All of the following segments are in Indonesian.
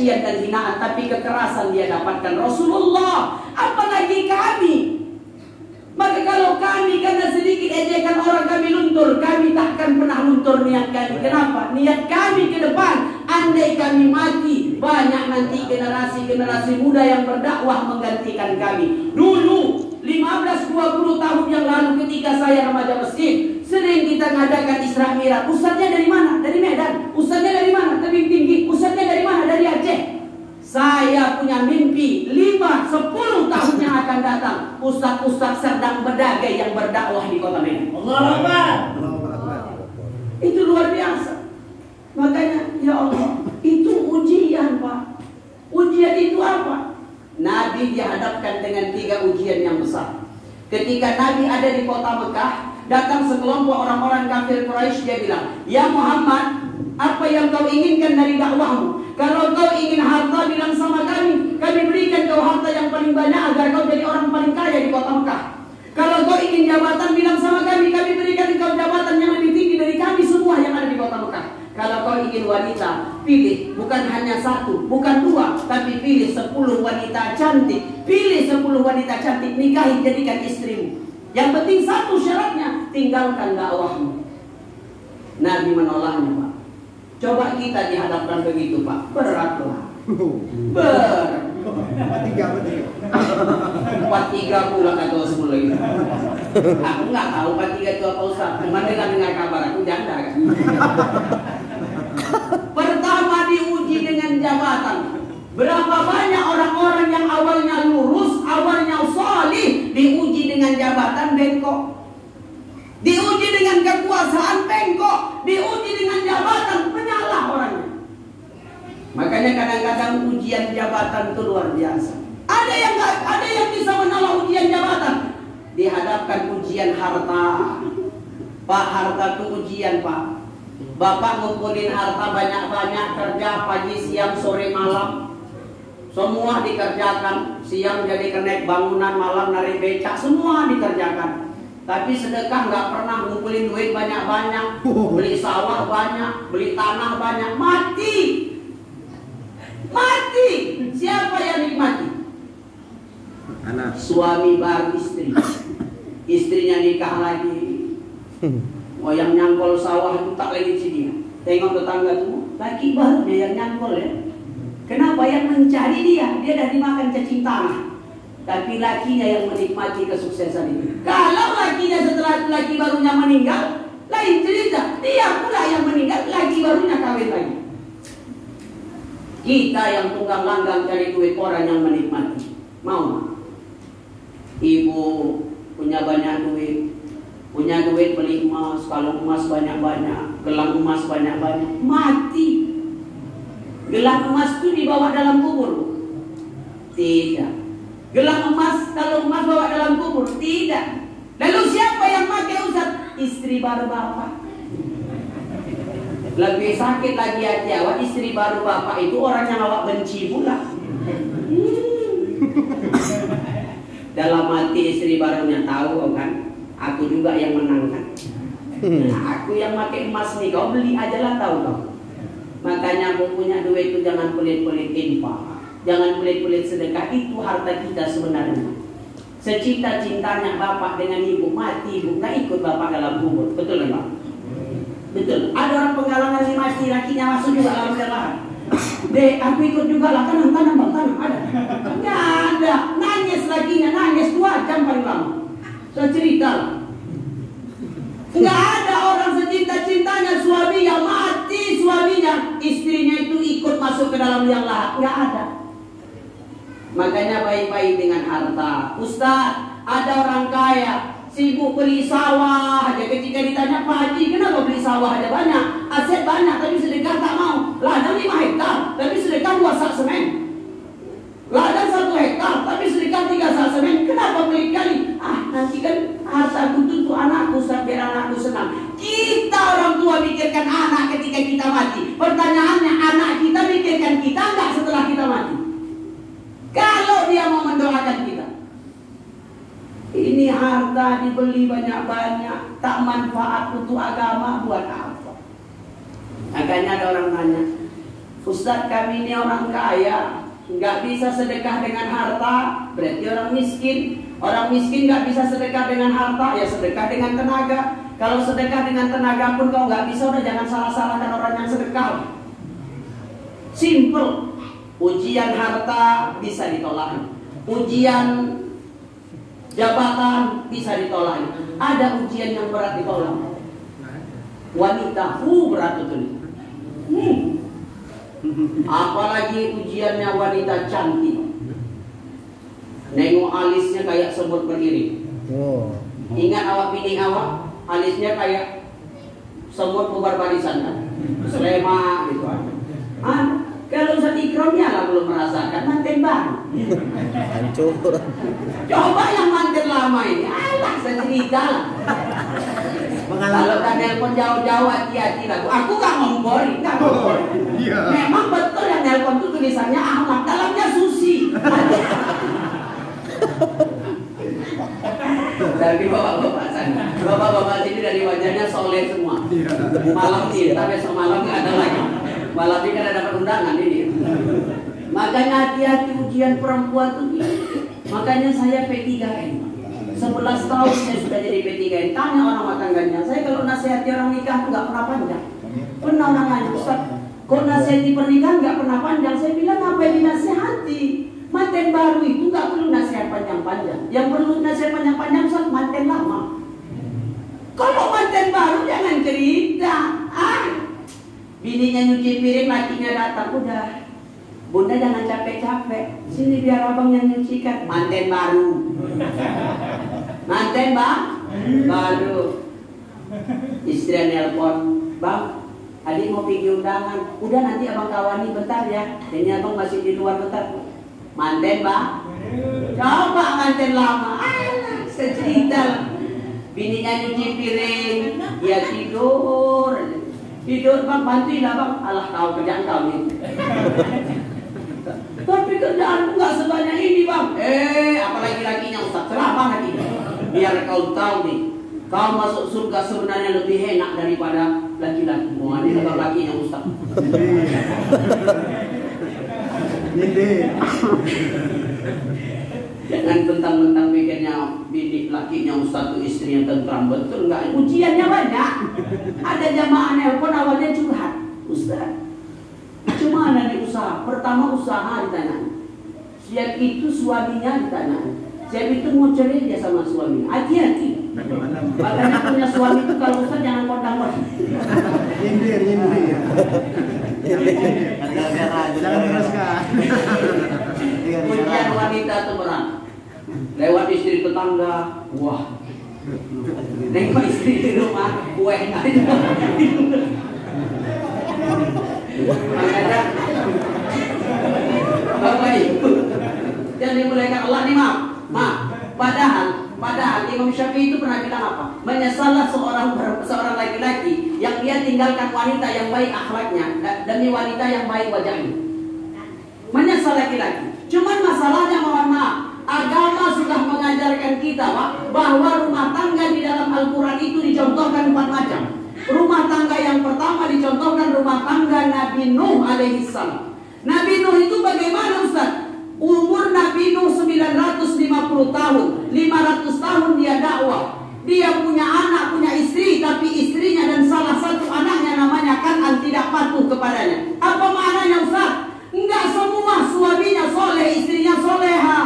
dan hinaan, tapi kekerasan dia dapatkan Rasulullah, apalagi kami. Maka kalau kami karena sedikit ejekan orang kami luntur, kami takkan pernah luntur niat kami. Kenapa? Niat kami ke depan, andai kami mati, banyak nanti generasi-generasi muda yang berdakwah menggantikan kami. Dulu 15-20 tahun yang lalu ketika saya remaja masjid, sering kita ngadakan Isra Mi'raj. Ustadznya dari mana? Dari Medan. Ustadznya dari mana? Tebing Tinggi. Ustadznya dari mana? Dari Aceh. Saya punya mimpi 5-10 tahun yang akan datang, ustadz-ustadz sedang berdagai yang berdakwah di kota Medan. Allahu Akbar. Itu luar biasa. Makanya ya Allah, itu ujian, Pak. Ujian itu apa? Nabi dihadapkan dengan 3 ujian yang besar. Ketika Nabi ada di kota Mekah, datang sekelompok orang-orang kafir Quraisy, dia bilang, "Ya Muhammad, apa yang kau inginkan dari dakwahmu? Kalau kau ingin harta, bilang sama kami. Kami berikan kau harta yang paling banyak agar kau jadi orang paling kaya di kota Mekah. Kalau kau ingin jabatan, bilang sama kami. Kami berikan kau jabatan yang lebih tinggi dari kami semua yang ada di kota Mekah. Kalau kau ingin wanita, pilih bukan hanya 1, bukan 2, tapi pilih 10 wanita cantik. Pilih 10 wanita cantik, nikahi, jadikan istrimu. Yang penting 1 syaratnya, tinggalkan dakwahmu." Nabi menolaknya, Pak. Coba kita dihadapkan begitu, Pak. Beratlah. Berat. 43 pula kata semula itu. Aku nggak tahu 43 itu apa Ustaz. Kemarin dengar kabar aku janda kan. Pertama diuji dengan jabatan. Berapa banyak orang-orang yang awalnya lurus, awalnya salih, diuji dengan jabatan bengkok. Diuji dengan kekuasaan bengkok, diuji dengan jabatan menyalah orangnya. Makanya kadang-kadang ujian jabatan itu luar biasa. Ada yang bisa menolak ujian jabatan. Dihadapkan ujian harta. Pak, harta itu ujian, Pak. Bapak ngumpulin harta banyak-banyak, kerja pagi, siang, sore, malam. Semua dikerjakan. Siang jadi kenek bangunan, malam narik becak, semua dikerjakan. Tapi sedekah nggak pernah ngumpulin duit banyak-banyak, beli sawah banyak, beli tanah banyak, mati. Mati. Siapa yang nikmati? Anak. Suami baru istri. Istrinya nikah lagi. Oh, yang nyangkol sawah itu tak lagi dia. Tengok tetangga tuh, laki baru dia yang nyangkol ya. Kenapa? Yang mencari dia dah dimakan cacing tanah. Tapi lakinya yang menikmati kesuksesan itu. Kalau lakinya setelah laki barunya meninggal, lain cerita. Dia pula yang meninggal, laki barunya kawin lagi. Kita yang tunggang langgang cari duit, orang yang menikmati. Mau? Ibu punya banyak duit, beli emas, kalung emas banyak-banyak, gelang emas banyak-banyak, mati. Gelang emas itu dibawa dalam kubur? Tidak. Gelang emas, kalau emas bawa dalam kubur? Tidak. Lalu siapa yang pakai Ustaz? Istri baru bapak. Lebih sakit lagi hati awak, istri baru bapak itu orang yang awak benci pula. Dalam hati istri barunya tahu kan, aku juga yang menangkan. Aku yang pakai emas nih, kau beli aja lah, tahu kau. Makanya aku punya duit itu jangan pelit-pelit infak. Jangan pelit-pelit sedekah, itu harta kita sebenarnya. Secinta-cintanya bapak dengan ibu, mati ibu, nggak ikut bapak dalam kubur. Betul nggak? Betul. Ada orang penggalangan yang mati, lakinya masuk juga dalam lahan. Dek, aku ikut juga lah, tanam bang, tanam ada. Nggak ada. Nangis lakinya, nangis 2 jam paling lama. Saya cerita lah. Nggak ada orang secinta-cintanya suaminya, mati suaminya, istrinya itu ikut masuk ke dalam liang lahat. Nggak ada. Makanya baik-baik dengan harta. Ustaz, ada orang kaya sibuk beli sawah aja. Ketika ditanya, Pak Haji, kenapa beli sawah aja banyak? Aset banyak, tapi sedekah tak mau. Ladang 5 hektar, tapi sedekah 2 sak semen. Ladang 1 hektar, tapi sedekah 3 sak semen. Kenapa pelit kali? Nanti kan harta itu untuk anakku, biar anakku senang. Kita orang tua mikirkan anak ketika kita mati. Pertanyaannya, anak kita mikirkan kita enggak setelah kita mati? Kalau dia mau mendoakan kita. Ini harta dibeli banyak-banyak, tak manfaat untuk agama, buat apa? Makanya ada orang tanya, Ustadz kami ini orang kaya, nggak bisa sedekah dengan harta, berarti orang miskin. Orang miskin nggak bisa sedekah dengan harta, ya sedekah dengan tenaga. Kalau sedekah dengan tenaga pun kau nggak bisa, udah jangan salah-salahkan orang yang sedekah. Simple. Ujian harta bisa ditolak, ujian jabatan bisa ditolak. Ada ujian yang berat ditolak. Wanita, berat itu. Apalagi ujiannya wanita cantik. Nengok alisnya kayak semut berdiri. Ingat awak bini awak, alisnya kayak semut bubar barisan kan? Selema gitu. Kalau Ustaz Ikram lah belum merasakan manten baru. Hancur. Coba yang manten lama ini, alah cerita. Kalau kan nelpon jauh-jauh hati-hati lah. Aku gak ngompori, gak ngompori. Memang betul yang nelpon itu tulisannya Ahmad, dalamnya Susi. Dari bapak-bapak sana, bapak-bapak sini dari wajahnya soleh semua. Malam ini, tapi besok malam nggak ada lagi. Malam ini kan ada dapat undangan ini. Makanya hati-hati ujian perempuan tuh. Makanya saya P3N. 11 tahun saya sudah jadi P3N. Tanya orang tangganya. Saya kalau nasihati orang nikah tuh nggak pernah panjang. Pernah orang nanya, Ustaz, kok nasihati pernikahan nggak pernah panjang? Saya bilang ngapain dinasihati? Manten baru itu nggak perlu nasihat panjang-panjang. Yang perlu nasihat panjang-panjang Ustaz manten lama. Kalau manten baru jangan cerita. Bininya nyuci piring, lakinya datang, udah. Bunda jangan capek-capek. Sini biar abang yang nyucikan. Manten baru. Manten baru. Istri nelpon, Bang, adik mau pergi undangan. Udah nanti abang kawani bentar ya. Ini abang masih di luar bentar. Manten coba manten lama. Secerita. Bininya nyuci piring, dia tidur. Bang, bantuin lah bang. Alah tahu kerjaan kau nih. Tapi kerjaanku nggak sebanyak ini bang. Apalagi lakinya Ustaz, ceramah lagi. Biar kau tahu nih, kau masuk surga sebenarnya lebih enak daripada laki-laki. Wah, ini kalau lakinya Ustaz. Jangan tentang-tentang mikirnya bini lakinya Ustaz tuh istrinya tentram, betul nggak? Ujiannya banyak. Ada jamaah nelpon awalnya curhat, Ustaz. Cuma ada di usaha. Pertama usaha ditanya. Siap itu suaminya ditanya. Siap itu mau cerai dia sama suaminya. Hati-hati. Makanya punya suami itu kalau Ustaz jangan kondang-kondang. Nyindir. Jangan teruskan. Ujian wanita itu berat. Lewat istri tetangga, wah. Nengok istri di rumah, kue aja. Makanya Bapak Ibu jangan dimulaikan Allah nih maaf. Padahal Imam Syafi'i itu pernah bilang apa? Menyesallah seorang laki-laki yang dia tinggalkan wanita yang baik akhlaknya demi wanita yang baik wajahnya. Menyesal laki-laki. Cuman masalahnya mohon maaf, agama sudah mengajarkan kita bahwa rumah tangga di dalam Al-Quran itu dicontohkan 4 macam. Rumah tangga yang pertama dicontohkan rumah tangga Nabi Nuh alaihissalam. Nabi Nuh itu bagaimana Ustaz? Umur Nabi Nuh 950 tahun, 500 tahun dia dakwah. Dia punya anak, punya istri, tapi istrinya dan salah satu anaknya namanya Kan'an tidak patuh kepadanya. Apa maknanya Ustaz? Enggak semua suaminya soleh, istrinya soleha.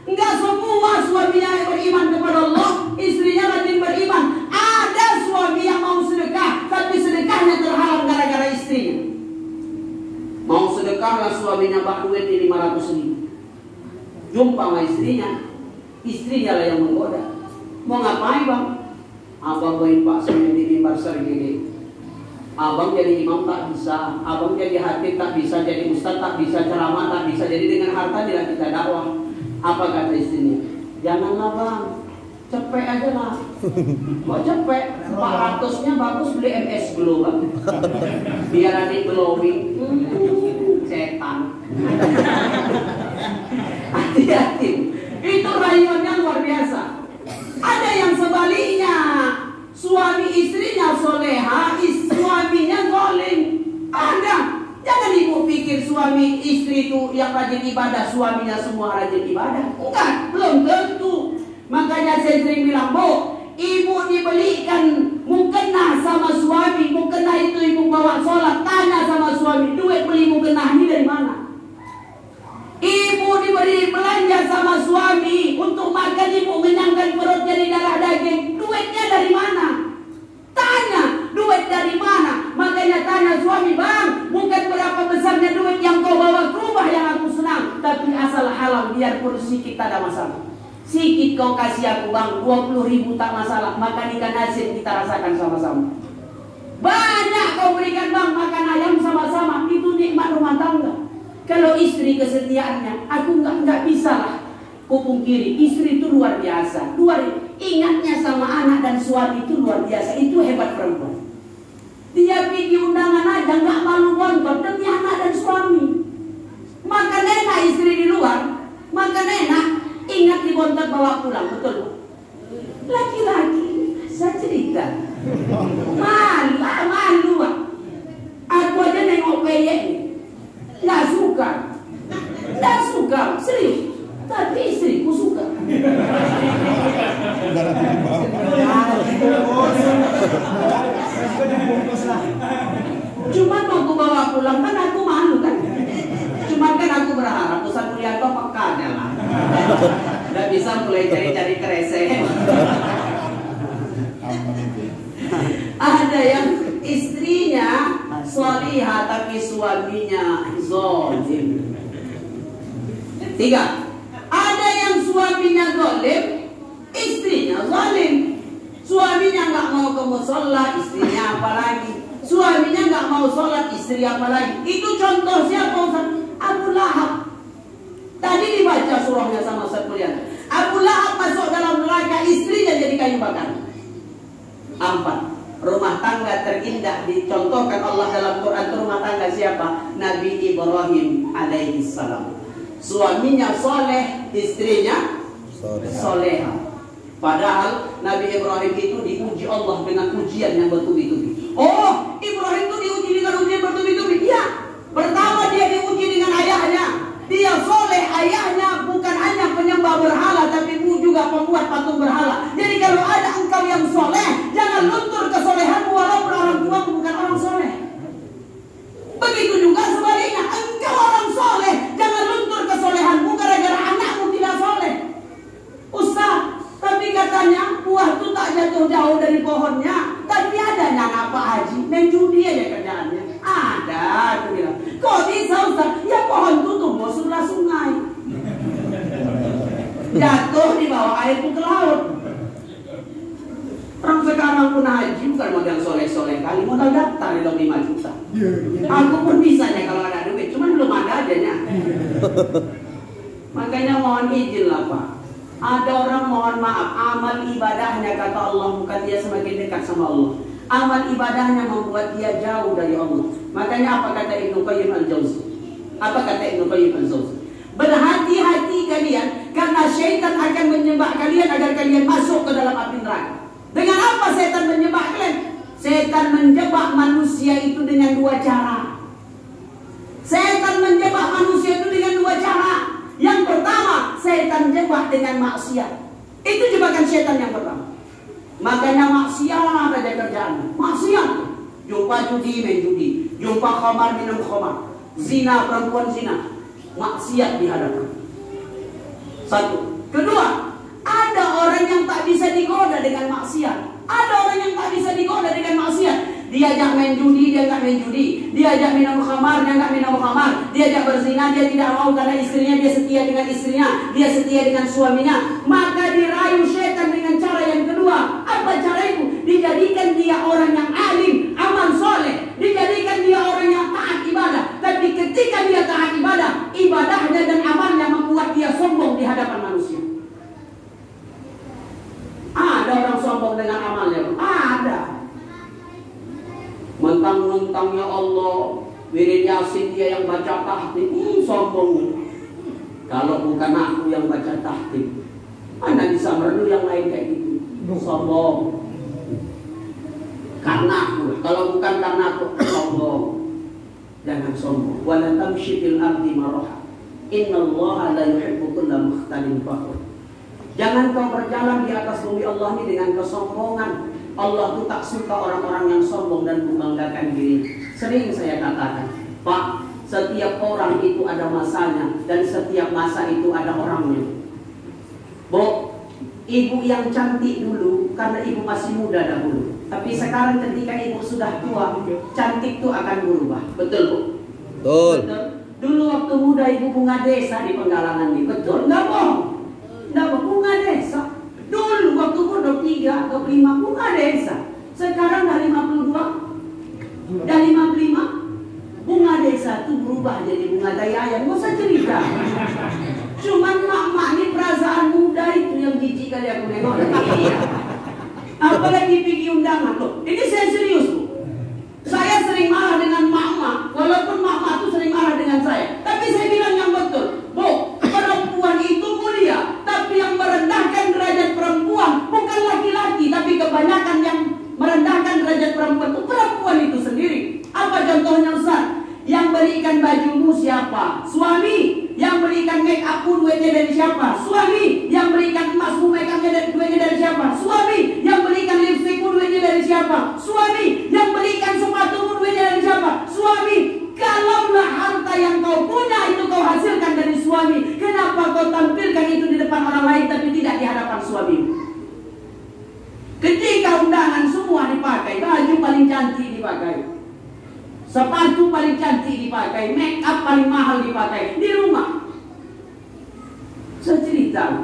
Enggak semua suaminya beriman kepada Allah, istrinya rajin beriman. Ada suami yang mau sedekah, tapi sedekahnya terhalang gara-gara istrinya. Mau sedekah lah suaminya bak duit di 500.000. Jumpa sama istrinya lah yang menggoda. Mau ngapain bang? Abang baik pak saya di mimbar sergini. Abang jadi imam tak bisa, abang jadi hakim tak bisa, jadi ustaz tak bisa, ceramah tak bisa. Jadi dengan harta tidak kita dakwah. Apa kata istrinya? Janganlah bang, cepet aja lah. Mau cepet, 400-nya bagus beli MS Glow bang. Biar adik glowing. Setan. Hati-hati. Itu rayuannya luar biasa. Ada yang sebaliknya, suami istrinya soleha, suaminya zalim. Ada. Jangan ibu pikir istri itu yang rajin ibadah, suaminya semua rajin ibadah? Enggak, belum tentu. Makanya saya sering bilang, Bu, ibu dibelikan mukena sama suami, mukena itu ibu bawa sholat, tanya sama suami, duit beli mukena ini dari mana? Ibu diberi belanja sama suami untuk makan, ibu mengenyangkan perut jadi darah daging, duitnya dari mana? Tanya, duit dari mana? Makanya tanya suami, bang, bukan berapa besarnya duit yang kau bawa ke rumah yang aku senang, tapi asal halal, biarpun sedikit tak ada masalah. Sikit kau kasih aku bang, 20.000 tak masalah, makan ikan asin kita rasakan sama-sama. Banyak kau berikan bang, makan ayam sama-sama, itu nikmat rumah tangga. Kalau istri kesetiaannya, aku nggak bisa lah kupungkiri, istri itu luar biasa, ingatnya sama anak dan suami itu luar biasa, itu hebat perempuan. Dia pergi undangan aja nggak malu bontot demi anak dan suami. Makan enak istri di luar, makan enak, ingat dibontot bawa pulang, betul? Laki-laki, saya cerita, malu. Aku aja nengok peyek, nggak suka, serius. Tapi istriku suka. Cuman mau aku bawa pulang kan aku malu kan. Cuman kan aku berharap Ustaz Mulyanto pekanya lah. Nggak bisa mulai cari-cari kresek. Ada yang istrinya sholihah tapi suaminya zalim. 3. Ada yang suaminya zalim, istrinya zalim. Suaminya nggak mau ke mushola, istrinya apalagi. Suaminya nggak mau sholat, istri apalagi. Itu contoh siapa Ustaz? Abu Lahab. Tadi dibaca surahnya sama Ustaz Mulyanto. Abu Lahab masuk dalam neraka, istrinya jadi kayu bakar. 4. Rumah tangga terindah dicontohkan Allah dalam Quran. Rumah tangga siapa? Nabi Ibrahim alaihi salam. Suaminya soleh, istrinya soleha. Padahal Nabi Ibrahim itu diuji Allah dengan ujian yang bertubi-tubi. Oh, Ibrahim itu diuji dengan ujian bertubi-tubi. Iya. Pertama dia diuji dengan ayahnya. Dia soleh, ayahnya bukan hanya penyembah berhala, tapi juga pembuat patung berhala. Jadi kalau ada engkau yang soleh, jangan luntur kesolehanmu walaupun orang tuamu bukan orang soleh. Begitu juga sebaliknya, engkau orang soleh, jangan luntur kesolehanmu gara-gara anakmu tidak soleh. Ustaz, tapi katanya buah itu tak jatuh jauh dari pohonnya. Tapi adanya anak Pak Haji, main judi aja kerjaannya. Ada, aku bilang. Kok bisa Ustaz? Ya pohon itu tumbuh sebelah sungai. Jatuh di bawah air ke laut. Orang sekarang pun haji bukan modal soleh-soleh kali, modal daftar di 5 juta. Aku pun bisanya kalau ada duit, cuman belum ada adanya. Makanya mohon izin lah Pak. Ada orang mohon maaf, amal ibadahnya kata Allah bukan dia semakin dekat sama Allah. Amal ibadahnya membuat dia jauh dari Allah. Makanya apa kata Ibnu Qayyim al-Jauzi? Apa kata Ibnu Qayyim al-Jauzi? Berhati-hati kalian karena syaitan akan menyembah kalian agar kalian masuk ke dalam api neraka. Dengan apa setan menyembah kalian? Setan menjebak manusia itu dengan 2 cara. Setan menjebak manusia itu dengan 2 cara. Yang pertama, setan jebak dengan maksiat. Itu jebakan setan yang pertama. Makanya maksiat aja kerjaannya. Maksiat. Jumpa judi, main judi. Jumpa khamar, minum khamar. Zina, perempuan zina. Maksiat dihadapan. 1. Kedua, ada orang yang tak bisa digoda dengan maksiat. Ada orang yang tak bisa digoda dengan maksiat. Diajak main judi, dia nggak main judi. Diajak minum khamar, dia nggak minum khamar. Diajak berzina, dia tidak mau karena istrinya, dia setia dengan istrinya, dia setia dengan suaminya. Maka dirayu setan dengan cara yang kedua. Apa cara itu? Dijadikan dia orang yang alim, amal soleh. Dijadikan dia orang yang taat ibadah. Tapi ketika dia taat ibadah, ibadahnya dan amalnya membuat dia sombong di hadapan manusia. Ada orang sombong dengan amalnya? Ada. Mentang-mentang ya Allah, wirid Yasin dia yang baca tahtim, sombong. Kalau bukan aku yang baca tahtim, mana bisa merdu yang lain kayak gitu? Sombong. Karena aku, kalau bukan karena aku, sombong. Jangan sombong. Wa la tamshi fil ardi maraha. Innallaha la yuhibbu kulla mukhtalin fakhur. Jangan kau berjalan di atas bumi Allah ini dengan kesombongan. Allah itu tak suka orang-orang yang sombong dan membanggakan diri. Sering saya katakan, Pak, setiap orang itu ada masanya dan setiap masa itu ada orangnya. Bu, ibu yang cantik dulu karena ibu masih muda dahulu. Tapi sekarang ketika ibu sudah tua, cantik itu akan berubah. Betul, Bu? Betul. Betul. Dulu waktu muda ibu bunga desa di Penggalangan ini. Betul, nggak bohong. Nggak bohong, bunga desa. Dulu waktu umur 23 atau 5 bunga desa. Sekarang dah 52, dah 55. Bunga desa itu berubah jadi bunga dayaan. Nggak usah cerita. Cuman mak-mak ini perasaan muda itu yang jijik kali aku nengok. Iya. Apalagi pergi undangan loh. Ini saya serius, Bu. Saya sering marah dengan mak-mak, walaupun mak-mak itu sering marah dengan saya. Tapi saya bilang yang betul, Bu, perempuan itu mulia, tapi yang merendahkan derajat perempuan bukan laki-laki, tapi kebanyakan yang merendahkan derajat perempuan itu perempuan itu sendiri. Apa contohnya, Ustaz? Yang berikan bajumu siapa? Suami. Yang berikan make upmu duitnya dari siapa? Suami. Yang berikan emasmu make upnya duitnya dari siapa? Suami. Yang berikan lipstikmu duitnya dari siapa? Suami. Yang berikan sepatumu duitnya dari siapa? Suami. Kalaulah harta yang kau punya itu kau hasilkan dari suami, kenapa kau tampilkan itu di depan orang lain tapi tidak di hadapan suamimu? Ketika undangan semua dipakai, baju paling cantik dipakai, sepatu paling cantik dipakai, make up paling mahal dipakai. Di rumah saya cerita,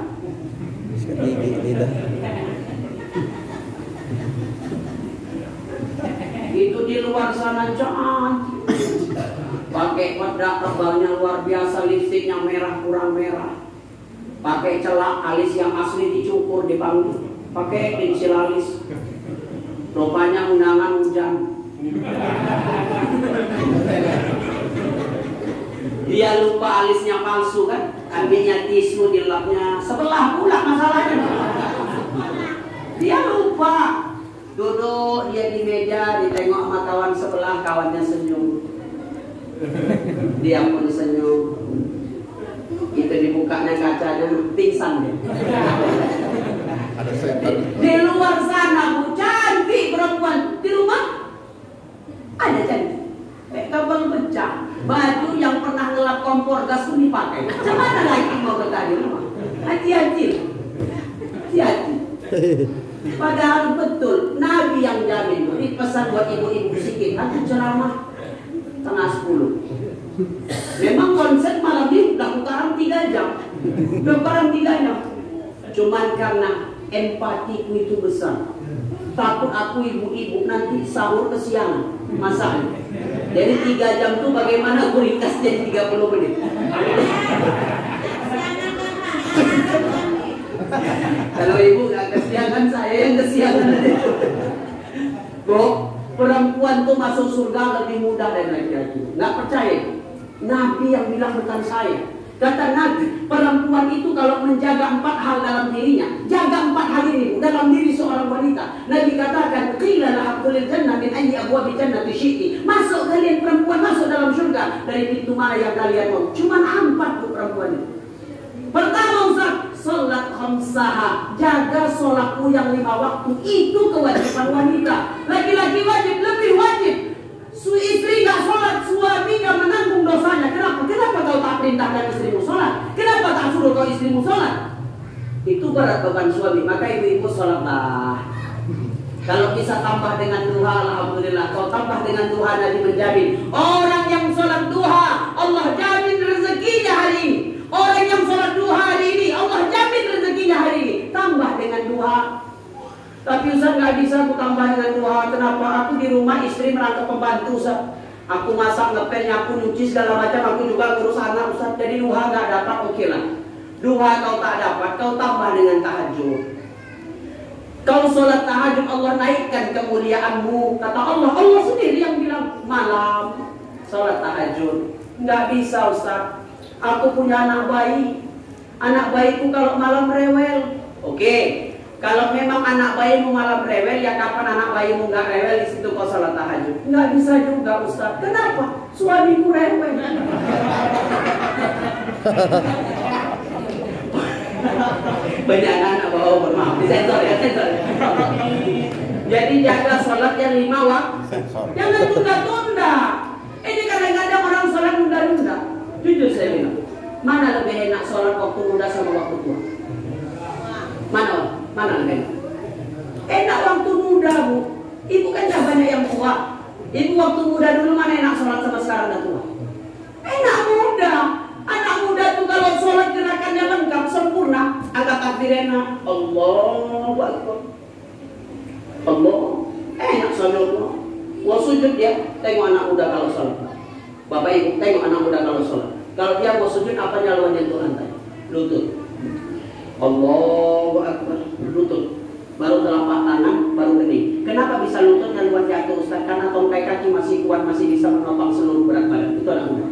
itu di luar sana cantik, pakai bedak tebalnya luar biasa, lipstiknya merah kurang merah, pakai celak alis yang asli dicukur di panggung, pakai pensil alis. Rupanya undangan hujan. Dia lupa alisnya palsu kan, ambilnya tisu dilapnya sebelah pula masalahnya. Dia lupa. Duduk dia di meja, ditengok sama kawan sebelah, kawannya senyum. Dia pun senyum. Itu dibukanya kacanya, pingsan dia. Di luar sana, Bu, cantik perempuan. Di rumah ada cantik. Kabel pecah. Baju yang pernah ngelap kompor gas pun dipakai. Macam mana lagi mau ke tadi rumah? Hati-hati. Hati-hati. Padahal betul, Nabi yang jamin. Ini pesan buat ibu-ibu sikit. Aku ceramah 9:30. Memang konsep malam ini udah kurang 3 jam. Udah kurang 3 jam. Cuman karena empatiku itu besar. Takut aku ibu-ibu nanti sahur kesiangan. Masalah. Jadi 3 jam itu bagaimana aku ringkas jadi 30 menit. Kalau ibu nggak kesiangan, saya yang kesiangan. Bu, perempuan tuh masuk surga lebih mudah dari laki-laki. Nggak percaya? Nabi yang bilang bukan saya. Kata Nabi, perempuan itu kalau menjaga 4 hal dalam dirinya, jaga 4 hal ini dalam diri seorang wanita. Nabi katakan, qila lahaqulil jannah min ayyi abwabil jannati syi'ti. Masuk kalian perempuan, masuk dalam surga dari pintu mana yang kalian mau. Cuma 4 tuh perempuan itu. Pertama, Ustaz, salat khamsaha, jaga sholatmu yang 5 waktu. Itu kewajiban wanita. Laki-laki wajib, lebih wajib. Istri gak sholat, suami gak menanggung dosanya. Kenapa? Kenapa kau tak perintahkan istrimu sholat? Kenapa tak suruh kau istrimu sholat? Itu berat beban suami. Maka ibu-ibu sholatlah. Kalau bisa tambah dengan duha, alhamdulillah. Kau tambah dengan duha, Nabi menjamin orang yang sholat duha, Allah jamin rezekinya hari ini. Orang yang sholat duha hari ini, Allah jamin rezekinya hari ini. Tambah dengan duha. Tapi Ustaz nggak bisa aku tambah dengan duha. Kenapa? Aku di rumah istri merangkap pembantu, Ustaz. Aku masak, ngepel, nyapu, nyuci segala macam. Aku juga ngurus anak, Ustaz. Jadi duha nggak dapat, oke lah. Duha kau tak dapat, kau tambah dengan tahajud. Kau sholat tahajud, Allah naikkan kemuliaanmu. Kata Allah, Allah sendiri yang bilang malam sholat tahajud. Nggak bisa, Ustaz. Aku punya anak bayi. Anak bayiku kalau malam rewel. Oke. Kalau memang anak bayimu malam rewel, ya kapan anak bayimu nggak rewel di situ kau salat tahajud? Nggak bisa juga Ustaz. Kenapa? Suamiku rewel. Banyak anak bawa maaf, disensor ya, sensor. Jadi jaga sholat yang 5 waktu. Jangan tunda-tunda. Ini kadang-kadang orang sholat nunda-nunda. Jujur saya bilang, mana lebih enak sholat waktu muda sama waktu tua? Mana lebih enak? Enak waktu muda, Bu. Ibu kan dah banyak yang tua. Ibu waktu muda dulu mana enak sholat sama sekarang dah tua? Enak muda. Anak muda tuh kalau sholat gerakannya lengkap sempurna, angkat takbir enak. Allahu Akbar. Allah. Enak sholat. Wah sujud dia. Tengok anak muda kalau sholat. Bapak Ibu tengok anak muda kalau sholat. Kalau dia mau sujud apa nyaluan nyentuh lantai? Lutut. Allahu Akbar. Lutut. Baru telapak tangan, baru gini. Kenapa bisa lutut nyaluan jatuh Ustaz? Karena tongkai kaki masih kuat, masih bisa menopang seluruh berat badan. Itu anak muda.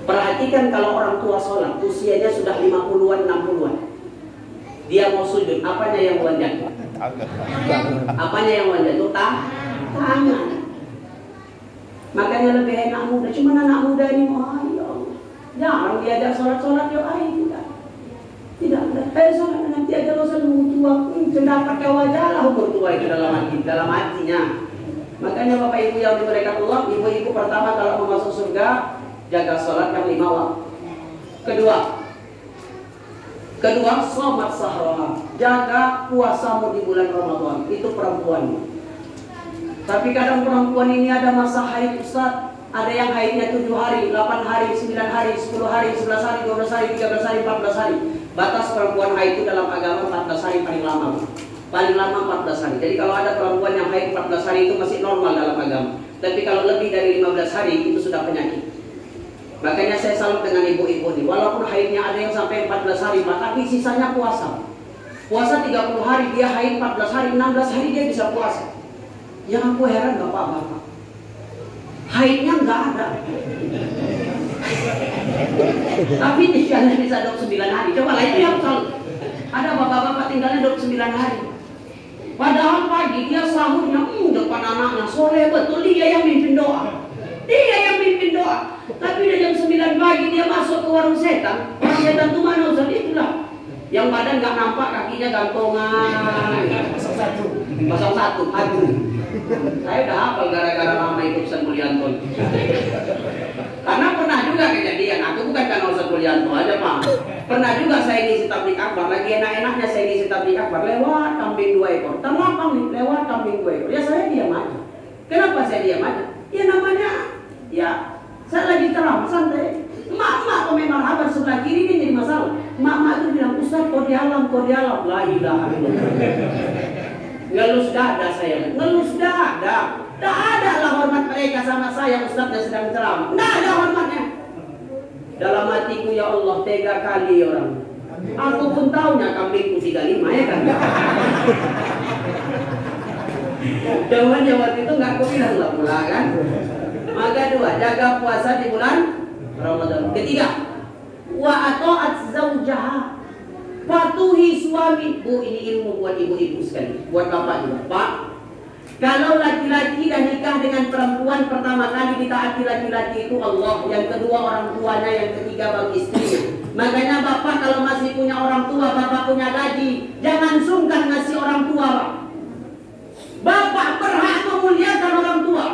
Perhatikan kalau orang tua sholat, usianya sudah 50-an, 60-an. Dia mau sujud, apanya yang jatuh? Apanya yang jatuh? Tangan. Makanya lebih enak muda. Cuma anak muda ini mau, ya Allah. Jarang diajak sholat-sholat, ya tidak. Tidak ada. Sholat nanti aja lo selalu tua. Pendapat kau aja lah umur tua itu dalam hatinya. Makanya Bapak Ibu yang diberikan Allah, ibu-ibu pertama kalau mau masuk surga, jaga sholat yang 5 waktu. Kedua, sholat sahroha. Jaga puasamu di bulan Ramadan. Itu perempuan. Tapi kadang perempuan ini ada masa haid Ustaz. Ada yang haidnya 7 hari, 8 hari, 9 hari, 10 hari, 11 hari, 12 hari, 13 hari, 14 hari. Batas perempuan haid itu dalam agama 14 hari paling lama. Paling lama 14 hari. Jadi kalau ada perempuan yang haid 14 hari itu masih normal dalam agama. Tapi kalau lebih dari 15 hari itu sudah penyakit. Makanya saya salut dengan ibu-ibu ini. Walaupun haidnya ada yang sampai 14 hari, tapi sisanya puasa. Puasa 30 hari, dia haid 14 hari, 16 hari dia bisa puasa. Yang aku heran bapak-bapak, haidnya nggak ada. Tapi dia bisa 29 hari. Coba lah itu yang salut. Ada bapak-bapak tinggalnya 29 hari. Padahal pagi dia sahurnya depan anaknya, sore betul dia yang mimpin doa. Dia yang mimpin doa. Tapi udah jam 9 pagi dia masuk ke warung setan. Warung setan itu mana Ustaz? Itulah. Yang badan nggak nampak, kakinya gantongan. 01. Aduh. Saya udah hafal gara-gara lama ikut Ustaz Mulyanto. Karena pernah juga kejadian. Aku bukan karena Ustaz Mulyanto aja Pak. Pernah juga saya ngisi tablik akbar. Lagi enak-enaknya saya ngisi tablik akbar. Lewat kambing 2 ekor. Terlapang nih, lewat kambing 2 ekor. Ya saya diam aja. Kenapa saya diam aja? Ya namanya, ya saya lagi ceramah santai. Mak-mak komen marhaban sebelah kiri ini jadi masalah. Mak-mak itu bilang, Ustaz kau di alam. La ilaha illallah. Ngelus dada saya. Ngelus dada. Tak ada lah hormat mereka sama saya Ustaz yang sedang ceramah. Tidak ada hormatnya. Dalam hatiku ya Allah tega kali orang. Aku pun tahunya kambingku 35 ya kan. Jawabannya waktu itu nggak aku bilang lah pula kan. Maka 2, jaga puasa di bulan Ramadan. 3, wa ata'at zaujaha. Patuhi suami. Bu, ini ilmu buat ibu-ibu sekali. Buat bapak juga. Pak, kalau laki-laki dan nikah dengan perempuan, pertama kali ditaati laki-laki itu Allah. Yang kedua orang tuanya, yang ketiga bagi istrinya. Makanya bapak kalau masih punya orang tua, bapak punya gaji, jangan sungkan ngasih orang tua Pak. Bapak berhak memuliakan orang tua.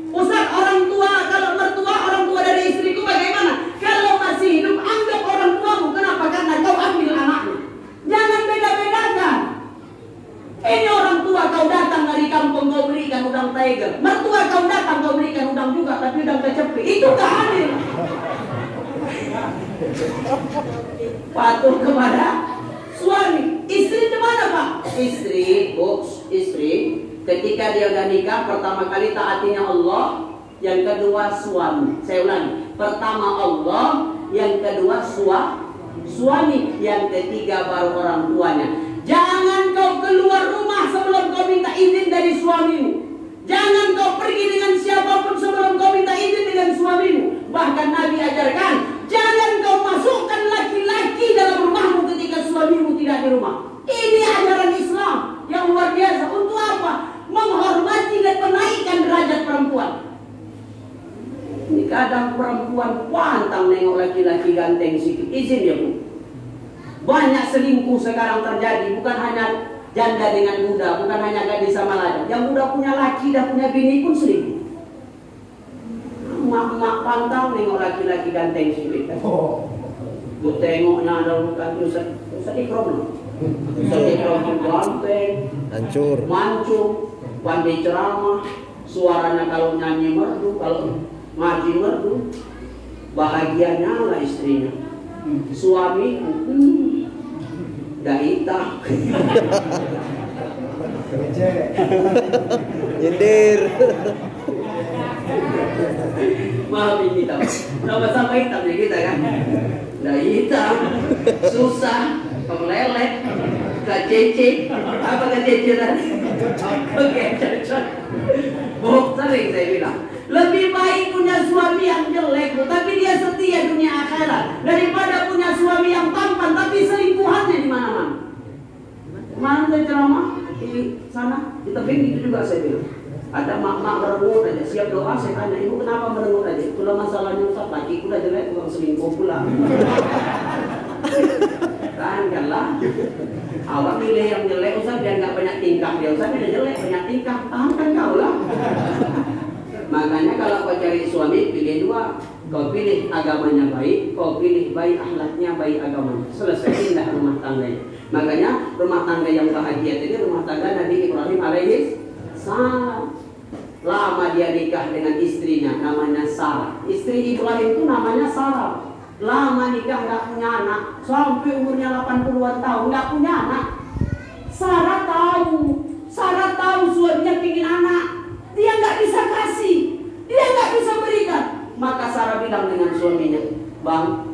Ustaz, orang tua, kalau mertua, orang tua dari istriku bagaimana? Kalau masih hidup, anggap orang tuamu. Kenapa? Karena kau ambil anaknya. Jangan beda-bedakan. Ini orang tua kau datang dari kampung, kau berikan udang tiger. Mertua kau datang, kau berikan udang juga, tapi udang kecepik. Itu tak adil. Patuh kepada suami. Istri di mana Pak? Istri ketika dia udah nikah, pertama kali taatinya Allah, yang kedua suami. Saya ulangi, pertama Allah, yang kedua suami, yang ketiga baru orang tuanya. Jangan kau keluar rumah sebelum kau minta izin dari suamimu. Jangan kau pergi dengan siapapun sebelum kau minta izin dengan suamimu. Bahkan Nabi ajarkan, jangan kau masukkan laki-laki dalam rumahmu ketika suamimu tidak di rumah. Ini laki ganteng sikit, izin ya Bu. Banyak selingkuh sekarang terjadi, bukan hanya janda dengan muda, bukan hanya gadis sama lada. Yang muda punya laki dan punya bini pun selingkuh. Mak-mak pantang nengok laki-laki ganteng sikit kan. Bu tengoknya ada bukan Ustaz Ikram. Ustaz Ikram ganteng, Hancur. mancung, pandai ceramah, suaranya kalau nyanyi merdu, kalau ngaji merdu. Bahagianya lah istrinya. Suami daita. Nyindir. Maafin kita. Berapa sampai hitam ya kita kan? Daita, susah, penglelet, kecece, apa kecece tadi? Oke, cocok. Bohong sering saya bilang. Lebih baik punya suami yang jelek, Bu, tapi dia setia dunia akhirat, daripada punya suami yang tampan tapi selingkuhannya di mana-mana. Kemarin saya ceramah di sana, di tebing itu juga saya bilang. Ada mak-mak merengut aja, siap doa, saya tanya, ibu kenapa merengut aja? Itulah masalahnya Ustaz, laki udah jelek, tukang selingkuh pula. Tahankanlah. Awak milih yang jelek Ustaz, biar nggak banyak tingkah. Dia Ustaz udah jelek, banyak tingkah, tahankan kau lah. Makanya kalau kau cari suami, pilih dua. Kau pilih agamanya baik, kau pilih baik akhlaknya, baik agamanya. Selesai indah rumah tangganya. Makanya rumah tangga yang bahagia ini rumah tangga Nabi Ibrahim alaihi salam. Lama dia nikah dengan istrinya, namanya Sarah. Istri Ibrahim itu namanya Sarah. Lama nikah nggak punya anak, sampai umurnya 80-an tahun nggak punya anak. Sarah tahu suaminya pingin anak. Dia nggak bisa kasih, dia nggak bisa berikan. Maka Sarah bilang dengan suaminya, Bang,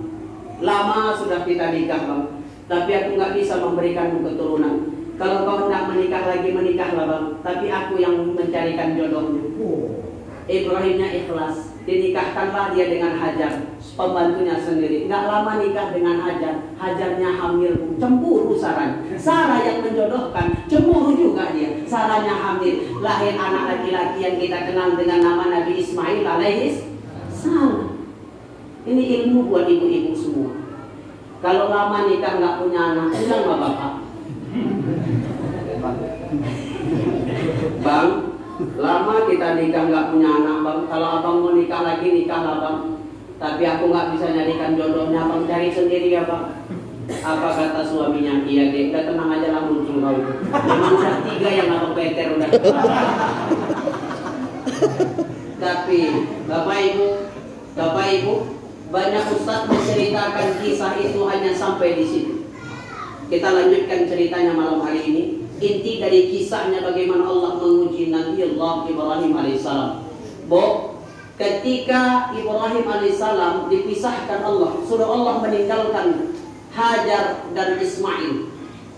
lama sudah kita nikah Bang, tapi aku nggak bisa memberikanmu keturunan. Kalau kau hendak menikah lagi, menikahlah Bang, tapi aku yang mencarikan jodohnya. Ibrahimnya ikhlas, dinikahkanlah dia dengan Hajar, pembantunya sendiri. Nggak lama nikah dengan Hajar, Hajarnya hamil, cemburu Sarah. Sarah yang menjodohkan, cemburu juga dia. Sarahnya hamil, lahir anak laki-laki yang kita kenal dengan nama Nabi Ismail alaihis salam. Ini ilmu buat ibu-ibu semua. Kalau lama nikah nggak punya anak, bilang sama bapak, Bang, lama kita nikah nggak punya anak Bang. Kalau abang mau nikah lagi, nikahlah Bang. Tapi aku nggak bisa nyarikan jodohnya Bang, cari sendiri ya Bang. Apa kata suaminya? Iya deh, udah tenang aja lah muncul kau. Memang udah 3 yang abang peter udah. Tapi Bapak Ibu, banyak ustadz menceritakan kisah itu hanya sampai di situ. Kita lanjutkan ceritanya malam hari ini. Inti dari kisahnya bagaimana Allah menguji Nabi Allah Ibrahim alaihissalam. Ketika Ibrahim alaihissalam dipisahkan Allah, suruh Allah meninggalkan Hajar dan Ismail.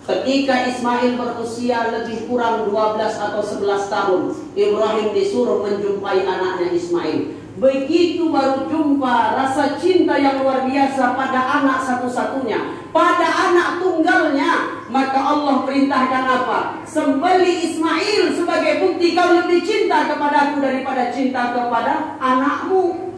Ketika Ismail berusia lebih kurang 12 atau 11 tahun, Ibrahim disuruh menjumpai anaknya Ismail. Begitu baru jumpa, rasa cinta yang luar biasa pada anak satu-satunya, pada anak tunggalnya. Maka Allah perintahkan apa? Sembeli Ismail sebagai bukti kau lebih cinta kepadaku daripada cinta kepada anakmu.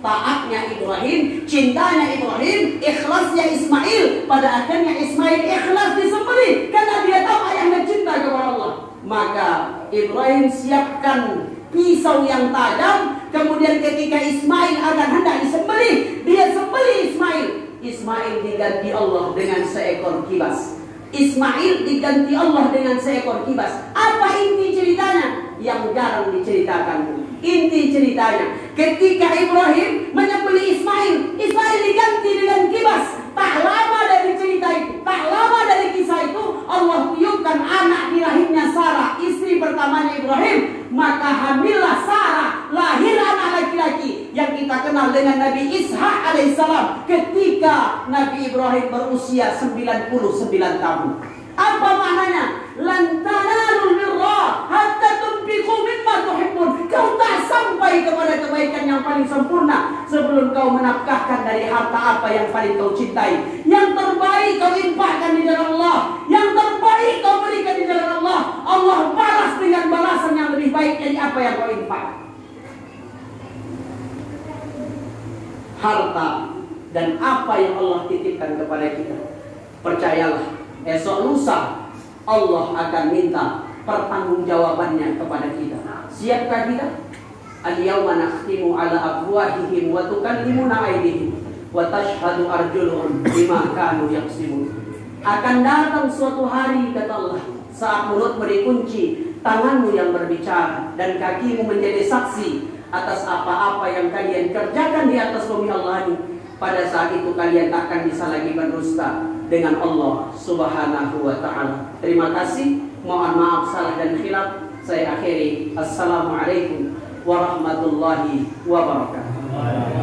Taatnya Ibrahim, cintanya Ibrahim, ikhlasnya Ismail. Pada akhirnya Ismail ikhlas disembeli karena dia tahu ayahnya cinta kepada Allah. Maka Ibrahim siapkan pisau yang tajam. Kemudian ketika Ismail akan hendak disembeli, dia sembeli Ismail. Ismail diganti Allah dengan seekor kibas. Ismail diganti Allah dengan seekor kibas. Apa inti ceritanya? Yang jarang diceritakan. Inti ceritanya, ketika Ibrahim menyembeli Ismail, Ismail diganti dengan kibas. Tak lama dari cerita itu, tak lama dari kisah itu, Allah tiupkan anak di rahimnya Sarah, istri pertamanya Ibrahim. Maka hamillah Sarah, lahir anak laki-laki yang kita kenal dengan Nabi Ishak alaihissalam ketika Nabi Ibrahim berusia 99 tahun. Apa maknanya? Lan tanalul birra hatta tunfiqu mimma tuhibbun. Kau tak sampai kepada kebaikan yang paling sempurna sebelum kau menafkahkan dari harta apa yang paling kau cintai. Yang terbaik kau infakkan di jalan Allah, yang terbaik kau berikan di jalan Allah. Allah balas dengan balasan yang lebih baik dari apa yang kau infakkan. Harta dan apa yang Allah titipkan kepada kita. Percayalah, esok lusa Allah akan minta pertanggungjawabannya kepada kita. Siapkah kita? Al-yawma nakhtimu ala afwahihim wa tukallimuna aydihim wa tashhadu arjuluhum bima kanu yaksibun. Akan datang suatu hari, kata Allah, saat mulutmu dikunci, tanganmu yang berbicara, dan kakimu menjadi saksi atas apa-apa yang kalian kerjakan di atas bumi Allah ini. Pada saat itu kalian takkan bisa lagi berdusta dengan Allah Subhanahu wa ta'ala. Terima kasih. Mohon maaf salah dan khilaf. Saya akhiri. Assalamualaikum warahmatullahi wabarakatuh.